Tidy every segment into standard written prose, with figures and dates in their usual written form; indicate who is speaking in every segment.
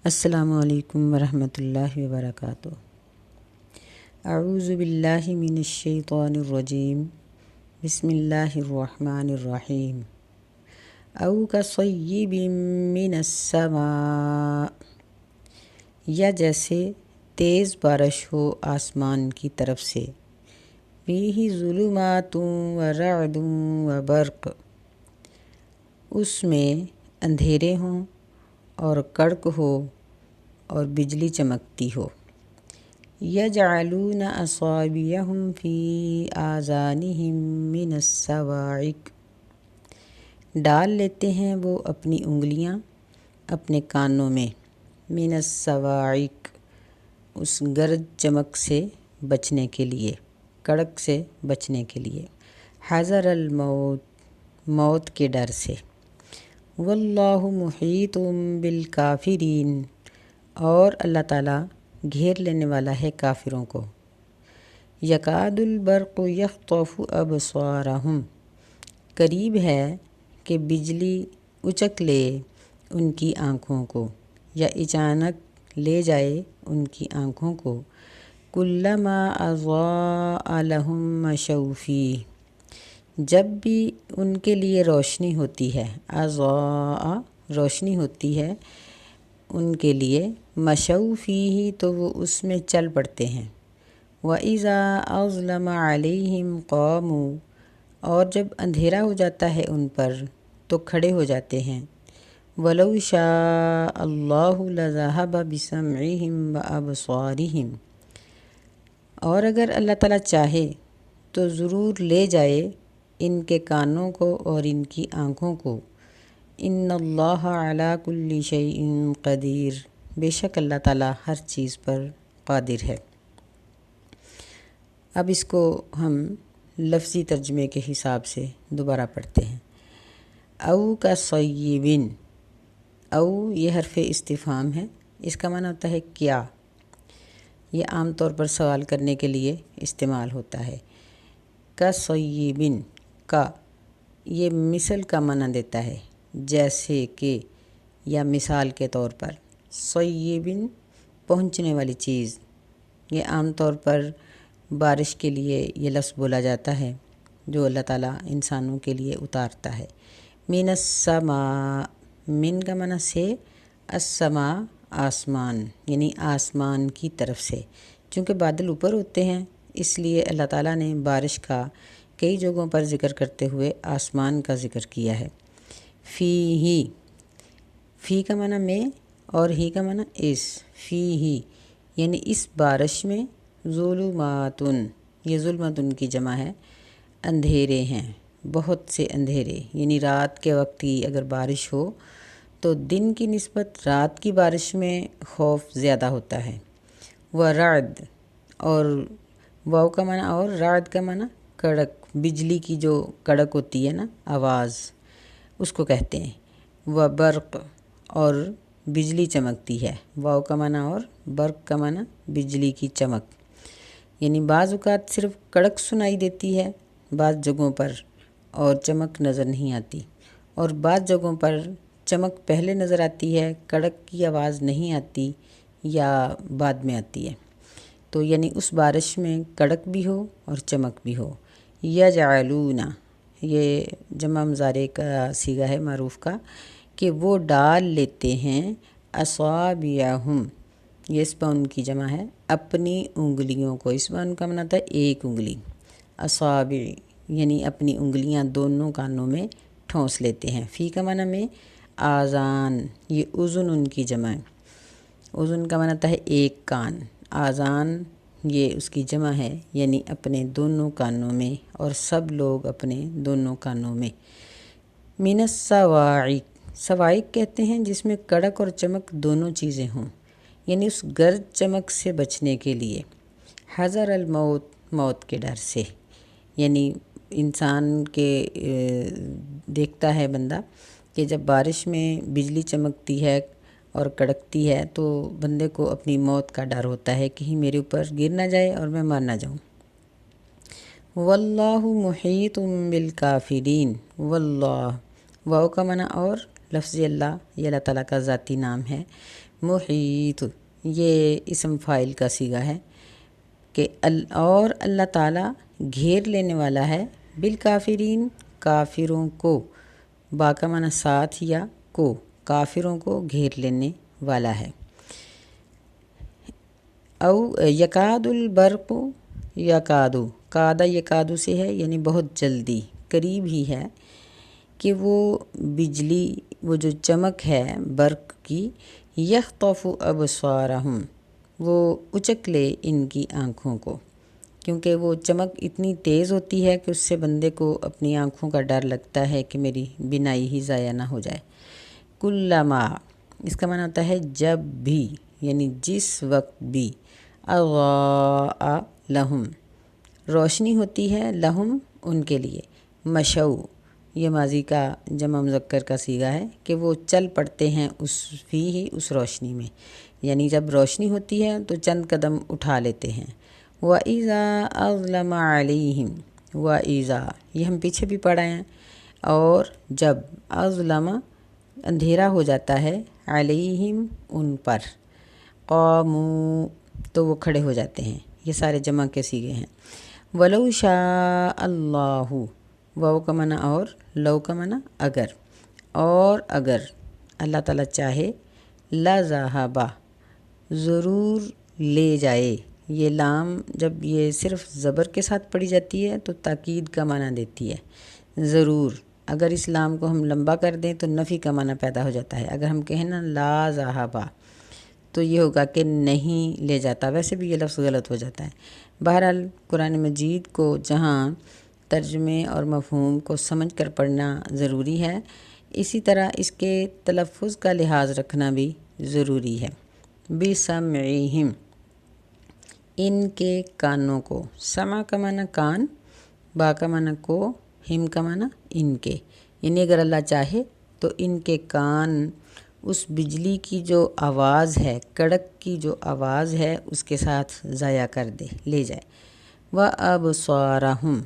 Speaker 1: السلام علیکم ورحمۃ اللہ وبرکاتہ۔ اعوذ باللہ من الشیطان الرجیم، بسم اللہ الرحمن الرحیم۔ او کصیب من السماء، یا جیسے تیز بارش ہو آسمان کی طرف سے، فیہ ظلمات ورعد وبرق، اس میں اندھیرے ہوں اور کڑک ہو اور بجلی چمکتی ہو۔ یجعلون اصابعهم فی آذانہم من الصواعق، ڈال لیتے ہیں وہ اپنی انگلیاں اپنے کانوں میں، من الصواعق، اس گرج چمک سے بچنے کے لیے، کڑک سے بچنے کے لیے، حذر الموت، موت کے ڈر سے۔ واللہ محیط بالکافرین، اور اللہ تعالیٰ گھیر لینے والا ہے کافروں کو۔ یکاد البرق یخطف ابصارہم، قریب ہے کہ بجلی اچک لے ان کی آنکھوں کو، یا اچانک لے جائے ان کی آنکھوں کو۔ کلما اضاء لہم مشوا فیہ، جب بھی ان کے لیے روشنی ہوتی ہے، اضاء روشنی ہوتی ہے ان کے لیے، مشوا فیہ تو وہ اس میں چل پڑتے ہیں۔ وَإِذَا أَظْلَمَ عَلَيْهِمْ قَامُوا، اور جب اندھیرا ہو جاتا ہے ان پر تو کھڑے ہو جاتے ہیں۔ وَلَوْ شَاءَ اللَّهُ لَذَهَبَ بِسَمْعِهِمْ وَأَبْصَارِهِمْ، اور اگر اللہ تعالیٰ چاہے تو ضرور لے جائے ان کے کانوں کو اور ان کی آنکھوں کو۔ ان اللہ علی کل شیء قدیر، بے شک اللہ تعالیٰ ہر چیز پر قادر ہے۔ اب اس کو ہم لفظی ترجمے کے حساب سے دوبارہ پڑھتے ہیں۔ او کصیب، او یہ حرف استفہام ہے، اس کا معنی ہوتا ہے کیا، یہ عام طور پر سوال کرنے کے لیے استعمال ہوتا ہے۔ کصیب، کا یہ مثل کا معنی دیتا ہے، جیسے کہ یا مثال کے طور پر۔ صیب پہنچنے والی چیز، یہ عام طور پر بارش کے لیے یہ لفظ بولا جاتا ہے جو اللہ تعالیٰ انسانوں کے لیے اتارتا ہے۔ من السماء، من کا معنی سے، السماء آسمان، یعنی آسمان کی طرف سے۔ چونکہ بادل اوپر ہوتے ہیں اس لیے اللہ تعالیٰ نے بارش کا کئی جگہوں پر ذکر کرتے ہوئے آسمان کا ذکر کیا ہے۔ فی فی کا معنی میں اور ہی کا معنی اس، فی یعنی اس بارش میں، ظلمات، یہ ظلمات کی جمع ہے، اندھیرے ہیں، بہت سے اندھیرے، یعنی رات کے وقت کی اگر بارش ہو تو دن کی نسبت رات کی بارش میں خوف زیادہ ہوتا ہے۔ ورعد، اور واو کا معنی اور رعد کا معنی کڑک، بجلی کی جو کڑک ہوتی ہے نا آواز، اس کو کہتے ہیں۔ وبرق، اور بجلی چمکتی ہے، واو کا معنی اور برق کا معنی بجلی کی چمک، یعنی بعض اوقات صرف کڑک سنائی دیتی ہے بعض جگہوں پر اور چمک نظر نہیں آتی، اور بعض جگہوں پر چمک پہلے نظر آتی ہے، کڑک کی آواز نہیں آتی یا بعد میں آتی ہے۔ تو یعنی اس بارش میں کڑک بھی ہو اور چمک بھی ہو۔ یجعلون، یہ جمع مضارع کا صیغہ ہے معروف کا، کہ وہ ڈال لیتے ہیں، اصابعہم، یہ اسبعن کی جمع ہے، اپنی انگلیوں کو، اسبعن کا معنی ہوتا ہے ایک انگلی، اصابع یعنی اپنی انگلیاں دونوں کانوں میں ٹھونس لیتے ہیں۔ فی کا معنی میں آذان، یہ اذن کی جمع ہے، اذن کا معنی ہوتا ہے ایک کان، آذان یہ اس کی جمع ہے، یعنی اپنے دونوں کانوں میں، اور سب لوگ اپنے دونوں کانوں میں۔ من الصواعق، صواعق کہتے ہیں جس میں کڑک اور چمک دونوں چیزیں ہوں، یعنی اس گرج چمک سے بچنے کے لیے۔ حذر الموت، موت کے ڈر سے، یعنی انسان کے دیکھتا ہے بندہ کہ جب بارش میں بجلی چمکتی ہے اور کڑکتی ہے تو بندے کو اپنی موت کا ڈر ہوتا ہے، کہیں میرے اوپر گر نہ جائے اور میں مر نہ جاؤں۔ واللہ محیط بالکافرین، واللہ، واو کا معنی اور لفظ اللہ، یہ اللہ تعالیٰ کا ذاتی نام ہے، محیط یہ اسم فاعل کا صیغہ ہے کہ اور اللہ تعالیٰ گھیر لینے والا ہے بالکافرین کافروں کو، با کا معنی ساتھ یا کو، کافروں کو گھیر لینے والا ہے۔ او یکاد البرق یکادو، کادہ یکادو سے ہے یعنی بہت جلدی، قریب ہی ہے کہ وہ بجلی، وہ جو چمک ہے برق کی، یخطف ابصارہم، وہ اچک لے ان کی آنکھوں کو، کیونکہ وہ چمک اتنی تیز ہوتی ہے کہ اس سے بندے کو اپنی آنکھوں کا ڈر لگتا ہے کہ میری بینائی ہی ضائع نہ ہو جائے۔ کلما، اس کا معنی ہوتا ہے جب بھی، یعنی جس وقت بھی، اضاء لہم، روشنی ہوتی ہے، لہم ان کے لیے، مشو، یہ ماضی کا جمع مذکر کا صیغہ ہے کہ وہ چل پڑتے ہیں اس روشنی میں، یعنی جب روشنی ہوتی ہے تو چند قدم اٹھا لیتے ہیں۔ وَإِذَا أَظْلَمَ عَلَيْهِمْ، وَإِذَا یہ ہم پیچھے بھی پڑھا ہیں، اور جب اظلم اندھیرا ہو جاتا ہے، علیہم ان پر، قاموا تو وہ کھڑے ہو جاتے ہیں، یہ سارے جمع کے صیغے ہیں۔ وَلَوْ شَاءَ اللَّهُ، واو کا معنی اور، لو کا معنی اگر، اور اگر اللہ تعالیٰ چاہے، لَذَهَبَ ضرور لے جائے، یہ لام جب یہ صرف زبر کے ساتھ پڑھی جاتی ہے تو تاکید کا معنی دیتی ہے، ضرور، اگر اس لام کو ہم لمبا کر دیں تو نفی کا معنی پیدا ہو جاتا ہے، اگر ہم کہیں نا لا ذہبا تو یہ ہوگا کہ نہیں لے جاتا، ویسے بھی یہ لفظ غلط ہو جاتا ہے۔ بہرحال قرآن مجید کو جہاں ترجمے اور مفہوم کو سمجھ کر پڑھنا ضروری ہے، اسی طرح اس کے تلفظ کا لحاظ رکھنا بھی ضروری ہے۔ بِسَمْعِهِمْ، ان کے کانوں کو، سمع کا معنی کان، با کا معنی کو، ہم کا معنی ان کے، یعنی اگر اللہ چاہے تو ان کے کان اس بجلی کی جو آواز ہے، کڑک کی جو آواز ہے، اس کے ساتھ ضائع کر دے، لے جائے۔ وَأَبْصَارَهُمْ،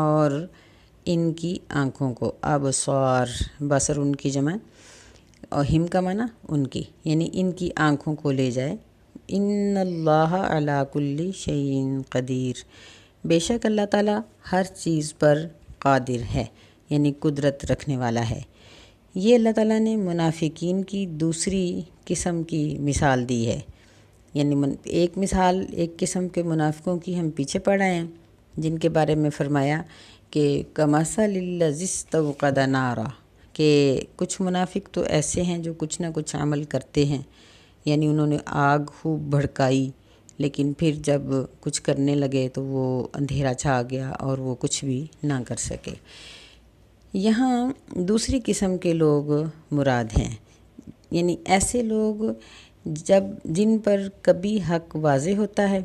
Speaker 1: اور ان کی آنکھوں کو، ابصار بصر ان کی جمع، اور ہم کا معنی ان کی، یعنی ان کی آنکھوں کو لے جائے۔ ان اللہ علی کل شیء قدیر، بے شک اللہ تعالیٰ ہر چیز پر قادر ہے، یعنی قدرت رکھنے والا ہے۔ یہ اللہ تعالیٰ نے منافقین کی دوسری قسم کی مثال دی ہے، یعنی ایک مثال ایک قسم کے منافقوں کی ہم پیچھے پڑھ آئے ہیں، جن کے بارے میں فرمایا کہ کمثل الذی استوقد نارا، کہ کچھ منافق تو ایسے ہیں جو کچھ نہ کچھ عمل کرتے ہیں، یعنی انہوں نے آگ خوب بھڑکائی، لیکن پھر جب کچھ کرنے لگے تو وہ اندھیرا چھا گیا اور وہ کچھ بھی نہ کر سکے۔ یہاں دوسری قسم کے لوگ مراد ہیں، یعنی ایسے لوگ جن پر کبھی حق واضح ہوتا ہے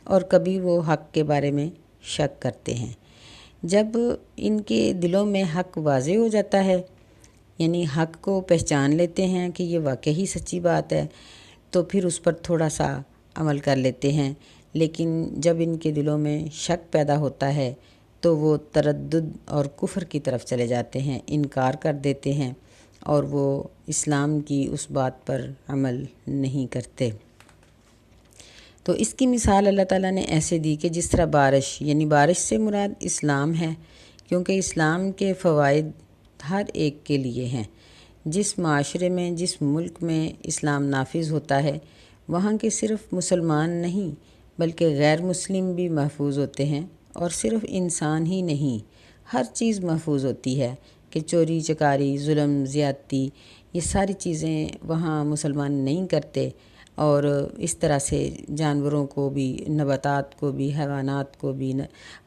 Speaker 1: اور کبھی وہ حق کے بارے میں شک کرتے ہیں۔ جب ان کے دلوں میں حق واضح ہو جاتا ہے، یعنی حق کو پہچان لیتے ہیں کہ یہ واقعی سچی بات ہے، تو پھر اس پر تھوڑا سا عمل کر لیتے ہیں، لیکن جب ان کے دلوں میں شک پیدا ہوتا ہے تو وہ تردد اور کفر کی طرف چلے جاتے ہیں، انکار کر دیتے ہیں اور وہ اسلام کی اس بات پر عمل نہیں کرتے۔ تو اس کی مثال اللہ تعالیٰ نے ایسے دی کہ جس طرح بارش، یعنی بارش سے مراد اسلام ہے، کیونکہ اسلام کے فوائد ہر ایک کے لیے ہیں۔ جس معاشرے میں، جس ملک میں اسلام نافذ ہوتا ہے، وہاں کے صرف مسلمان نہیں بلکہ غیر مسلم بھی محفوظ ہوتے ہیں، اور صرف انسان ہی نہیں، ہر چیز محفوظ ہوتی ہے کہ چوری چکاری، ظلم، زیادتی، یہ ساری چیزیں وہاں مسلمان نہیں کرتے، اور اس طرح سے جانوروں کو بھی، نباتات کو بھی، حیوانات کو بھی،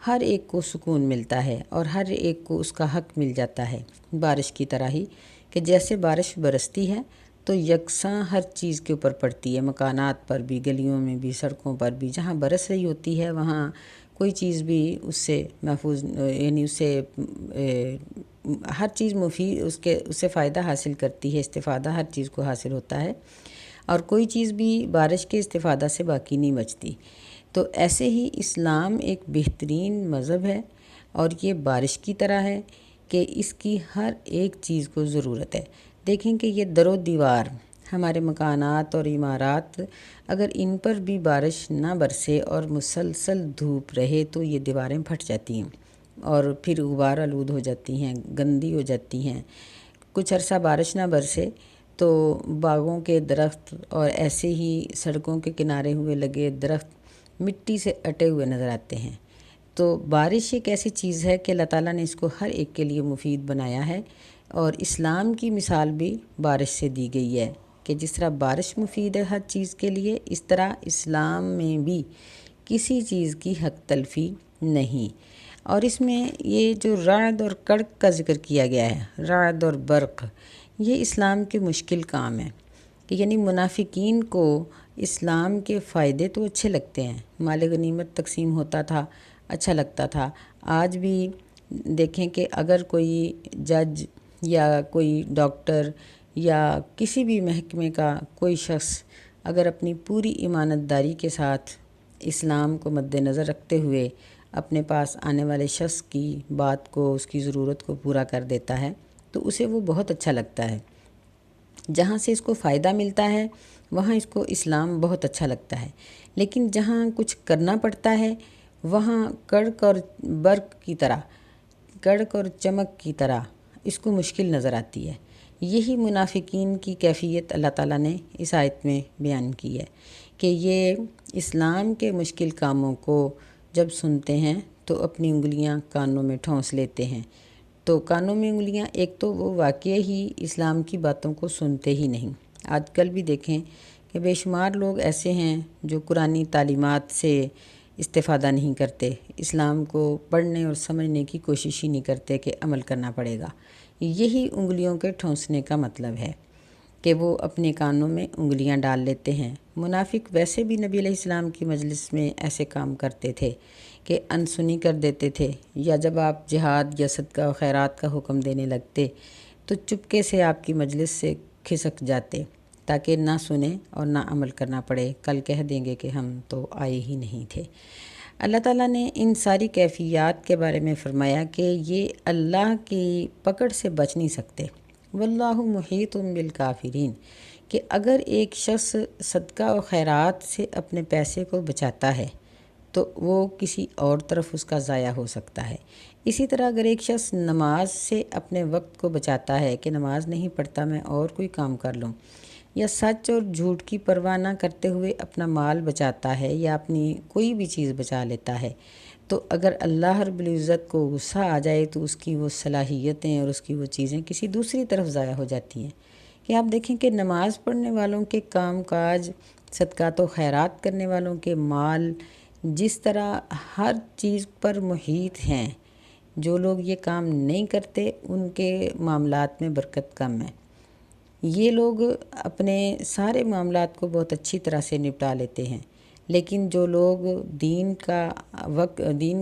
Speaker 1: ہر ایک کو سکون ملتا ہے اور ہر ایک کو اس کا حق مل جاتا ہے، بارش کی طرح ہی کہ جیسے بارش برستی ہے تو یکساں ہر چیز کے اوپر پڑتی ہے، مکانات پر بھی، گلیوں میں بھی، سڑکوں پر بھی، جہاں برس رہی ہوتی ہے وہاں کوئی چیز بھی اس سے محفوظ، یعنی اس سے ہر چیز مفید، اس سے فائدہ حاصل کرتی ہے، استفادہ ہر چیز کو حاصل ہوتا ہے، اور کوئی چیز بھی بارش کے استفادہ سے باقی نہیں بچتی۔ تو ایسے ہی اسلام ایک بہترین مذہب ہے، اور یہ بارش کی طرح ہے کہ اس کی ہر ایک چیز کو ضرورت ہے۔ دیکھیں کہ یہ در و دیوار ہمارے مکانات اور عمارات اگر ان پر بھی بارش نہ برسے اور مسلسل دھوپ رہے تو یہ دیواریں پھٹ جاتی ہیں اور پھر غبار آلود ہو جاتی ہیں، گندی ہو جاتی ہیں۔ کچھ عرصہ بارش نہ برسے تو باغوں کے درخت اور ایسے ہی سڑکوں کے کنارے ہوئے لگے درخت مٹی سے اٹے ہوئے نظر آتے ہیں۔ تو بارش ایک ایسی چیز ہے کہ اللہ تعالیٰ نے اس کو ہر ایک کے لیے مفید بنایا ہے، اور اسلام کی مثال بھی بارش سے دی گئی ہے کہ جس طرح بارش مفید ہے ہر چیز کے لیے، اس طرح اسلام میں بھی کسی چیز کی حق تلفی نہیں۔ اور اس میں یہ جو رعد اور کڑک کا ذکر کیا گیا ہے، رعد اور برق، یہ اسلام کے مشکل کام ہے کہ یعنی منافقین کو اسلام کے فائدے تو اچھے لگتے ہیں، مال غنیمت تقسیم ہوتا تھا، اچھا لگتا تھا۔ آج بھی دیکھیں کہ اگر کوئی جج یا کوئی ڈاکٹر یا کسی بھی محکمے کا کوئی شخص اگر اپنی پوری ایمانت داری کے ساتھ اسلام کو مد نظر رکھتے ہوئے اپنے پاس آنے والے شخص کی بات کو، اس کی ضرورت کو پورا کر دیتا ہے تو اسے وہ بہت اچھا لگتا ہے۔ جہاں سے اس کو فائدہ ملتا ہے وہاں اس کو اسلام بہت اچھا لگتا ہے، لیکن جہاں کچھ کرنا پڑتا ہے وہاں کڑک اور برق کی طرح، کڑک اور چمک کی طرح اس کو مشکل نظر آتی ہے۔ یہی منافقین کی کیفیت اللہ تعالیٰ نے اس آیت میں بیان کی ہے کہ یہ اسلام کے مشکل کاموں کو جب سنتے ہیں تو اپنی انگلیاں کانوں میں ٹھونس لیتے ہیں۔ تو کانوں میں انگلیاں، ایک تو وہ واقعی ہی اسلام کی باتوں کو سنتے ہی نہیں۔ آج کل بھی دیکھیں کہ بے شمار لوگ ایسے ہیں جو قرآنی تعلیمات سے استفادہ نہیں کرتے، اسلام کو پڑھنے اور سمجھنے کی کوشش ہی نہیں کرتے کہ عمل کرنا پڑے گا۔ یہی انگلیوں کے ٹھونسنے کا مطلب ہے کہ وہ اپنے کانوں میں انگلیاں ڈال لیتے ہیں۔ منافق ویسے بھی نبی علیہ السلام کی مجلس میں ایسے کام کرتے تھے کہ انسنی کر دیتے تھے، یا جب آپ جہاد یا صدقہ و خیرات کا حکم دینے لگتے تو چپکے سے آپ کی مجلس سے کھسک جاتے تاکہ نہ سنیں اور نہ عمل کرنا پڑے، کل کہہ دیں گے کہ ہم تو آئے ہی نہیں تھے۔ اللہ تعالیٰ نے ان ساری کیفیات کے بارے میں فرمایا کہ یہ اللہ کی پکڑ سے بچ نہیں سکتے۔ واللہ محیط بالکافرین، کہ اگر ایک شخص صدقہ و خیرات سے اپنے پیسے کو بچاتا ہے تو وہ کسی اور طرف اس کا ضائع ہو سکتا ہے۔ اسی طرح اگر ایک شخص نماز سے اپنے وقت کو بچاتا ہے کہ نماز نہیں پڑھتا میں اور کوئی کام کر لوں، یا سچ اور جھوٹ کی پرواہ نہ کرتے ہوئے اپنا مال بچاتا ہے یا اپنی کوئی بھی چیز بچا لیتا ہے، تو اگر اللہ رب العزت کو غصہ آ جائے تو اس کی وہ صلاحیتیں اور اس کی وہ چیزیں کسی دوسری طرف ضائع ہو جاتی ہیں۔ کہ آپ دیکھیں کہ نماز پڑھنے والوں کے کام کاج، صدقات و خیرات کرنے والوں کے مال جس طرح ہر چیز پر محیط ہیں، جو لوگ یہ کام نہیں کرتے ان کے معاملات میں برکت کم ہے۔ یہ لوگ اپنے سارے معاملات کو بہت اچھی طرح سے نپٹا لیتے ہیں، لیکن جو لوگ دین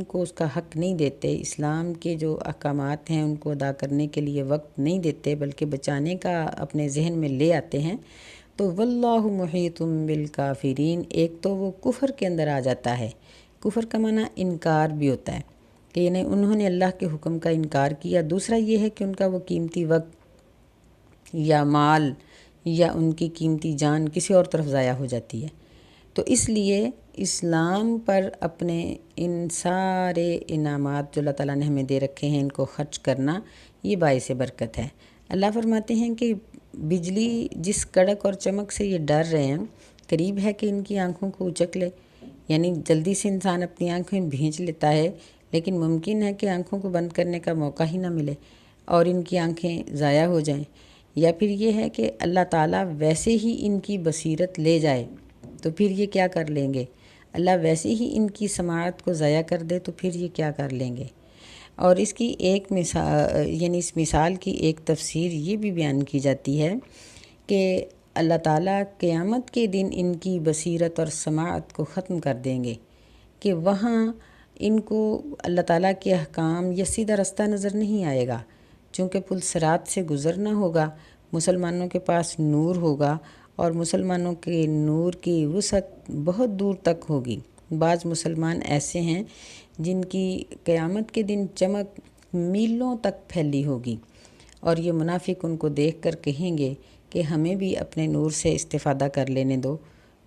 Speaker 1: کو اس کا حق نہیں دیتے، اسلام کے جو احکامات ہیں ان کو ادا کرنے کے لیے وقت نہیں دیتے بلکہ بچانے کا اپنے ذہن میں لے آتے ہیں، تو واللہ محیط بالکافرین، ایک تو وہ کفر کے اندر آ جاتا ہے۔ کفر کا معنی انکار بھی ہوتا ہے کہ یعنی انہوں نے اللہ کے حکم کا انکار کیا۔ دوسرا یہ ہے کہ ان کا وہ قیمتی وقت یا مال یا ان کی قیمتی جان کسی اور طرف ضائع ہو جاتی ہے۔ تو اس لیے اسلام پر اپنے ان سارے انعامات جو اللہ تعالیٰ نے ہمیں دے رکھے ہیں ان کو خرچ کرنا یہ باعث برکت ہے۔ اللہ فرماتے ہیں کہ بجلی جس کڑک اور چمک سے یہ ڈر رہے ہیں، قریب ہے کہ ان کی آنکھوں کو اچک لے، یعنی جلدی سے انسان اپنی آنکھیں بھینچ لیتا ہے، لیکن ممکن ہے کہ آنکھوں کو بند کرنے کا موقع ہی نہ ملے اور ان کی آنکھیں ضائع ہو جائیں، یا پھر یہ ہے کہ اللہ تعالیٰ ویسے ہی ان کی بصیرت لے جائے تو پھر یہ کیا کر لیں گے، اللہ ویسے ہی ان کی سماعت کو ضائع کر دے تو پھر یہ کیا کر لیں گے۔ اور اس کی ایک مثال، یعنی اس مثال کی ایک تفسیر یہ بھی بیان کی جاتی ہے کہ اللہ تعالیٰ قیامت کے دن ان کی بصیرت اور سماعت کو ختم کر دیں گے کہ وہاں ان کو اللہ تعالیٰ کے احکام یا سیدھا رستہ نظر نہیں آئے گا، چونکہ پل صراط سے گزرنا ہوگا، مسلمانوں کے پاس نور ہوگا اور مسلمانوں کے نور کی وسعت بہت دور تک ہوگی۔ بعض مسلمان ایسے ہیں جن کی قیامت کے دن چمک میلوں تک پھیلی ہوگی، اور یہ منافق ان کو دیکھ کر کہیں گے کہ ہمیں بھی اپنے نور سے استفادہ کر لینے دو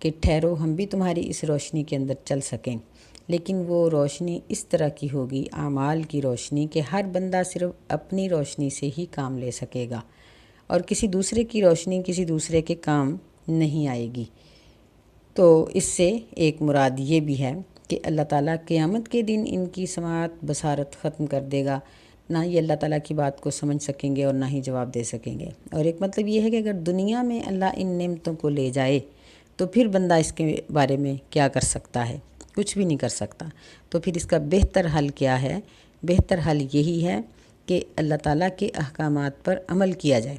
Speaker 1: کہ ٹھہرو ہم بھی تمہاری اس روشنی کے اندر چل سکیں، لیکن وہ روشنی اس طرح کی ہوگی، اعمال کی روشنی، کہ ہر بندہ صرف اپنی روشنی سے ہی کام لے سکے گا اور کسی دوسرے کی روشنی کسی دوسرے کے کام نہیں آئے گی۔ تو اس سے ایک مراد یہ بھی ہے کہ اللہ تعالیٰ قیامت کے دن ان کی سماعت بصارت ختم کر دے گا، نہ یہ اللہ تعالیٰ کی بات کو سمجھ سکیں گے اور نہ ہی جواب دے سکیں گے۔ اور ایک مطلب یہ ہے کہ اگر دنیا میں اللہ ان نعمتوں کو لے جائے تو پھر بندہ اس کے بارے میں کیا کر سکتا ہے؟ کچھ بھی نہیں کر سکتا۔ تو پھر اس کا بہتر حل کیا ہے؟ بہتر حل یہی ہے کہ اللہ تعالیٰ کے احکامات پر عمل کیا جائے۔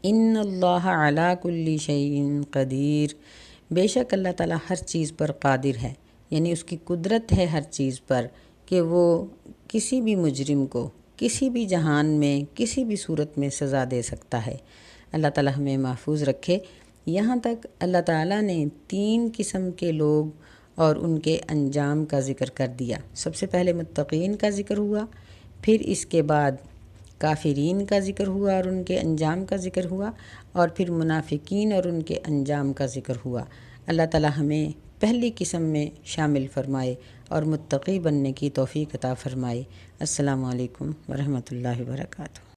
Speaker 1: ان اللہ علی کل شیء قدیر، بے شک اللہ تعالیٰ ہر چیز پر قادر ہے، یعنی اس کی قدرت ہے ہر چیز پر کہ وہ کسی بھی مجرم کو کسی بھی جہان میں کسی بھی صورت میں سزا دے سکتا ہے۔ اللہ تعالیٰ ہمیں محفوظ رکھے۔ یہاں تک اللہ تعالیٰ نے 3 قسم کے لوگ اور ان کے انجام کا ذکر کر دیا۔ سب سے پہلے متقین کا ذکر ہوا، پھر اس کے بعد کافرین کا ذکر ہوا اور ان کے انجام کا ذکر ہوا، اور پھر منافقین اور ان کے انجام کا ذکر ہوا۔ اللہ تعالیٰ ہمیں پہلی قسم میں شامل فرمائے اور متقی بننے کی توفیق عطا فرمائے۔ السلام علیکم ورحمۃ اللہ وبرکاتہ۔